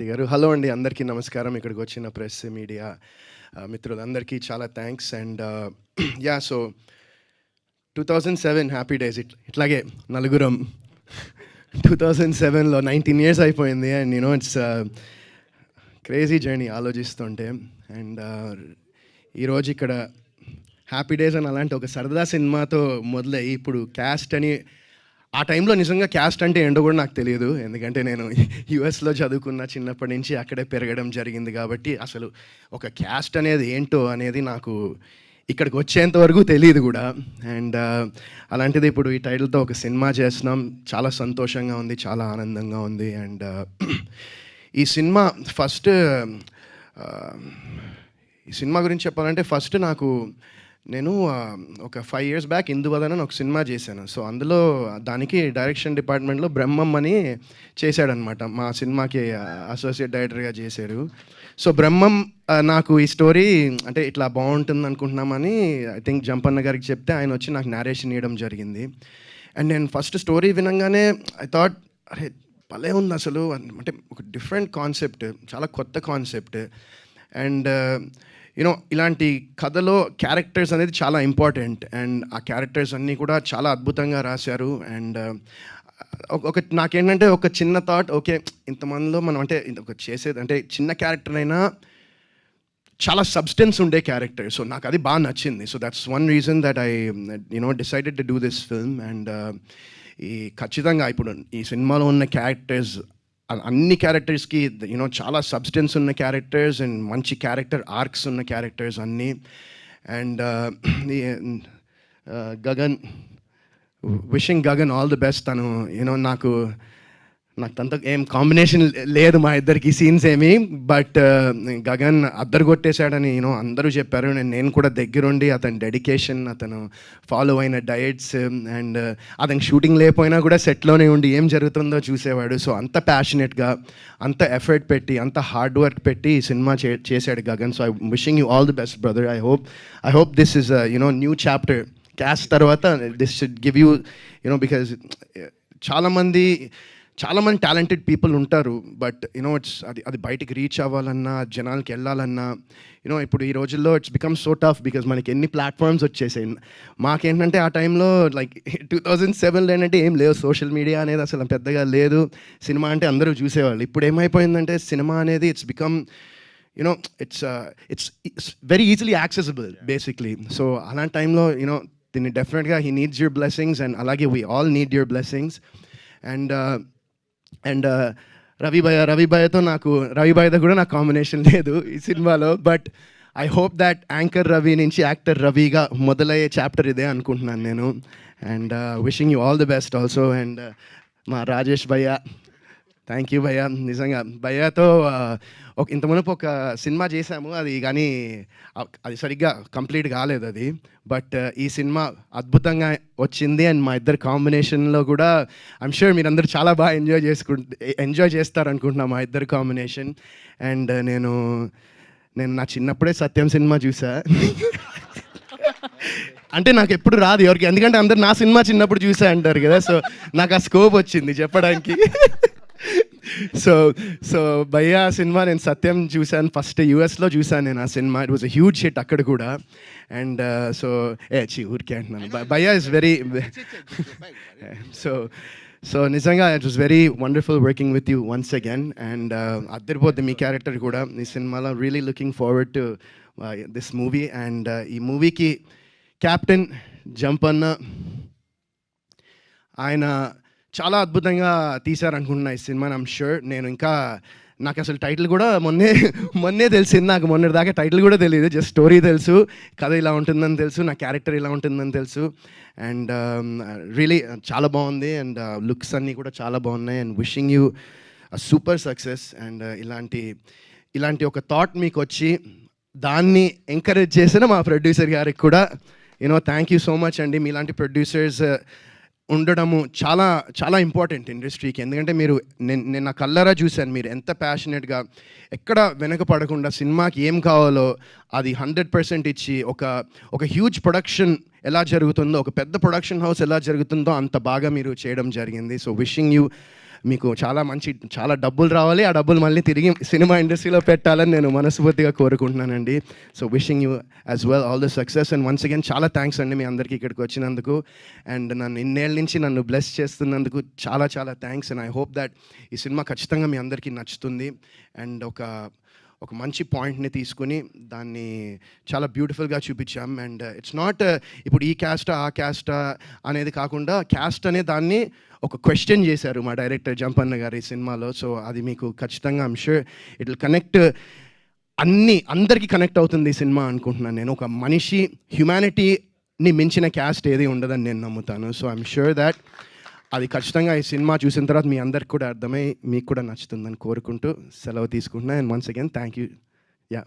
గారు హలో అండి, అందరికీ నమస్కారం. ఇక్కడికి వచ్చిన ప్రెస్ మీడియా మిత్రులందరికీ చాలా thanks. And yeah, so 2007 happy days. ఇట్లాగే నలుగురం 2007లో 19 years అయిపోయింది. అండ్ ఇట్స్ క్రేజీ జర్నీ ఆలోచిస్తుంటే. అండ్ ఈరోజు ఇక్కడ హ్యాపీ డేస్ అని అలాంటి ఒక సరదా సినిమాతో మొదలయ్యి ఇప్పుడు క్యాస్ట్ అని, ఆ టైంలో నిజంగా క్యాస్ట్ అంటే ఏంటో కూడా నాకు తెలియదు. ఎందుకంటే నేను యుఎస్లో చదువుకున్న, చిన్నప్పటి నుంచి అక్కడే పెరగడం జరిగింది. కాబట్టి అసలు ఒక క్యాస్ట్ అనేది ఏంటో అనేది నాకు ఇక్కడికి వచ్చేంత వరకు తెలియదు కూడా. అండ్ అలాంటిది ఇప్పుడు ఈ టైటిల్తో ఒక సినిమా చేస్తున్నాం. చాలా సంతోషంగా ఉంది, చాలా ఆనందంగా ఉంది. అండ్ ఈ సినిమా ఈ సినిమా గురించి చెప్పాలంటే ఫస్ట్ నేను ఒక 5 years బ్యాక్ ఇందువదన అని ఒక సినిమా చేశాను. సో అందులో దానికి డైరెక్షన్ డిపార్ట్మెంట్లో బ్రహ్మం అని చేశాడనమాట. మా సినిమాకి అసోసియేట్ డైరెక్టర్గా చేశారు. సో బ్రహ్మం నాకు ఈ స్టోరీ అంటే ఇట్లా బాగుంటుంది అనుకుంటున్నామని ఐ థింక్ జంపన్న గారికి చెప్తే ఆయన వచ్చి నాకు నేరేషన్ ఇవ్వడం జరిగింది. అండ్ నేను ఫస్ట్ స్టోరీ వినంగానే ఐ థాట్, అరే భలే ఉంది అసలు. అంటే ఒక డిఫరెంట్ కాన్సెప్ట్, చాలా కొత్త కాన్సెప్ట్. అండ్ ఇలాంటి కథలో క్యారెక్టర్స్ అనేది చాలా ఇంపార్టెంట్. అండ్ ఆ క్యారెక్టర్స్ అన్నీ కూడా చాలా అద్భుతంగా రాశారు. అండ్ నాకేంటంటే ఒక చిన్న థాట్, ఓకే ఇంతమందిలో మనం అంటే ఒక చేసేది అంటే చిన్న క్యారెక్టర్ అయినా చాలా సబ్స్టెన్స్ ఉండే క్యారెక్టర్. సో నాకు అది బాగా నచ్చింది. So that's one reason that I decided to do this film. And ఖచ్చితంగా ఇప్పుడు ఈ సినిమాలో ఉన్న క్యారెక్టర్స్ అన్ని క్యారెక్టర్స్కి చాలా సబ్స్టెన్స్ ఉన్న క్యారెక్టర్స్ అండ్ మంచి క్యారెక్టర్ ఆర్క్స్ ఉన్న క్యారెక్టర్స్ అన్నీ. And Gagan, wishing Gagan all the best. తను నాకు తనతో ఏం కాంబినేషన్ లేదు మా ఇద్దరికి సీన్స్ ఏమి, బట్ గగన్ అద్దరు కొట్టేశాడని అందరూ చెప్పారు. నేను కూడా దగ్గరుండి అతని డెడికేషన్, అతను ఫాలో అయిన డయట్స్ అండ్ అతను షూటింగ్ లేకపోయినా కూడా సెట్లోనే ఉండి ఏం జరుగుతుందో చూసేవాడు. సో అంత ప్యాషనెట్గా, అంత ఎఫర్ట్ పెట్టి, అంత హార్డ్ వర్క్ పెట్టి ఈ సినిమా చేశాడు Gagan. So I wishing you all the best brother. I hope this is new chapter. Cast తర్వాత this should give you because చాలా మంది టాలెంటెడ్ పీపుల్ ఉంటారు. బట్ అది బయటికి రీచ్ అవ్వాలన్నా, జనాలకి వెళ్ళాలన్నా ఇప్పుడు ఈ రోజుల్లో it's become so tough because మనకి ఎన్ని ప్లాట్ఫామ్స్ వచ్చేసాయి. మాకేంటంటే ఆ టైంలో లైక్ 2007లో ఏంటంటే ఏం లేదు, సోషల్ మీడియా అనేది అసలు పెద్దగా లేదు. సినిమా అంటే అందరూ చూసేవాళ్ళు. ఇప్పుడు ఏమైపోయిందంటే సినిమా అనేది it's become it's very easily accessible basically. So అలాంటి టైంలో దీన్ని డెఫినెట్గా he needs your blessings. And అలాగే we all need your blessings. And Ravi భయ్యతో కూడా నాకు కాంబినేషన్ లేదు ఈ సినిమాలో. But I hope that anchor Ravi నుంచి యాక్టర్ రవిగా మొదలయ్యే చాప్టర్ ఇదే అనుకుంటున్నాను నేను. And wishing you all the best also. And మా రాజేష్ భయ్య, థ్యాంక్ యూ భయ్య. నిజంగా భయ్యతో ఇంతమునుపు ఒక సినిమా చేశాము, అది కానీ అది సరిగ్గా కంప్లీట్ కాలేదు అది. బట్ ఈ సినిమా అద్భుతంగా వచ్చింది. అండ్ మా ఇద్దరు కాంబినేషన్లో కూడా ఐమ్ షూర్ మీరందరూ చాలా బాగా ఎంజాయ్ చేస్తారనుకుంటున్నాను మా ఇద్దరు కాంబినేషన్. అండ్ నేను నా చిన్నప్పుడే సత్యం సినిమా చూసా. అంటే నాకు ఎప్పుడు రాదు ఎవరికి, ఎందుకంటే అందరు నా సినిమా చిన్నప్పుడు చూసా అంటారు కదా. సో నాకు ఆ స్కోప్ వచ్చింది చెప్పడానికి. సో భయ్యా సినిమా నేను సత్యం చూశాను, ఫస్ట్ యూఎస్లో చూశాను నేను ఆ సినిమా. It was a huge hit అక్కడ కూడా. అండ్ ఊరికే అంటున్నాను, భయ్యా ఇస్ వెరీ సో నిజంగా it was very wonderful working with you once again. And అద్దరిపోద్ది మీ క్యారెక్టర్ కూడా ఈ సినిమాలో. Really looking forward to this movie. And ఈ మూవీకి కెప్టెన్ జంపన్న ఆయన చాలా అద్భుతంగా తీశారనుకుంటున్నా ఈ సినిమా. I'm sure. నాకు అసలు టైటిల్ కూడా మొన్నే తెలిసింది. నాకు మొన్నటిదాకా టైటిల్ కూడా తెలియదు, జస్ట్ స్టోరీ తెలుసు, కథ ఇలా ఉంటుందని తెలుసు, నా క్యారెక్టర్ ఇలా ఉంటుందని తెలుసు. అండ్ రియలీ చాలా బాగుంది. అండ్ లుక్స్ అన్నీ కూడా చాలా బాగున్నాయి. And wishing you super success. And ఇలాంటి ఒక థాట్ మీకు వచ్చి దాన్ని ఎంకరేజ్ చేసిన మా ప్రొడ్యూసర్ గారికి కూడా థ్యాంక్ యూ సో మచ్ అండి. మీలాంటి ప్రొడ్యూసర్స్ ఉండడము చాలా చాలా ఇంపార్టెంట్ ఇండస్ట్రీకి. ఎందుకంటే నేను నా కళ్ళారా చూశాను మీరు ఎంత ప్యాషనెట్గా, ఎక్కడ వెనకపడకుండా సినిమాకి ఏం కావాలో అది 100% ఇచ్చి ఒక హ్యూజ్ ప్రొడక్షన్ ఎలా జరుగుతుందో, ఒక పెద్ద ప్రొడక్షన్ హౌస్ ఎలా జరుగుతుందో అంత బాగా మీరు చేయడం జరిగింది. సో విషింగ్ యూ మీకు చాలా డబ్బులు రావాలి, ఆ డబ్బులు మళ్ళీ తిరిగి సినిమా ఇండస్ట్రీలో పెట్టాలని నేను మనస్ఫూర్తిగా కోరుకుంటున్నానండి. So wishing you as well all the success and once again చాలా థ్యాంక్స్ అండి మీ అందరికీ ఇక్కడికి వచ్చినందుకు అండ్ నన్ను ఇన్నేళ్ళ నుంచి నన్ను బ్లెస్ చేస్తున్నందుకు చాలా చాలా thanks and I hope that ఈ సినిమా ఖచ్చితంగా మీ అందరికీ నచ్చుతుంది అండ్ ఒక మంచి పాయింట్ని తీసుకొని దాన్ని చాలా బ్యూటిఫుల్గా చూపించాం అండ్ ఇట్స్ నాట్ ఇప్పుడు ఈ క్యాస్టా ఆ క్యాస్టా అనేది కాకుండా క్యాస్ట్ అనే దాన్ని ఒక క్వశ్చన్ చేశారు మా డైరెక్టర్ జంపన్న గారు ఈ సినిమాలో. సో అది మీకు ఖచ్చితంగా I'm sure it will connect, అందరికీ కనెక్ట్ అవుతుంది ఈ సినిమా అనుకుంటున్నాను నేను. ఒక మనిషి హ్యుమానిటీని మించిన క్యాస్ట్ ఏది ఉండదని నేను నమ్ముతాను. సో ఐమ్ షూర్ దాట్ అది ఖచ్చితంగా ఈ సినిమా చూసిన తర్వాత మీ అందరికి కూడా అర్థమై మీకు కూడా నచ్చుతుందని కోరుకుంటూ సెలవు తీసుకుంటున్నా and once again thank you. Yeah.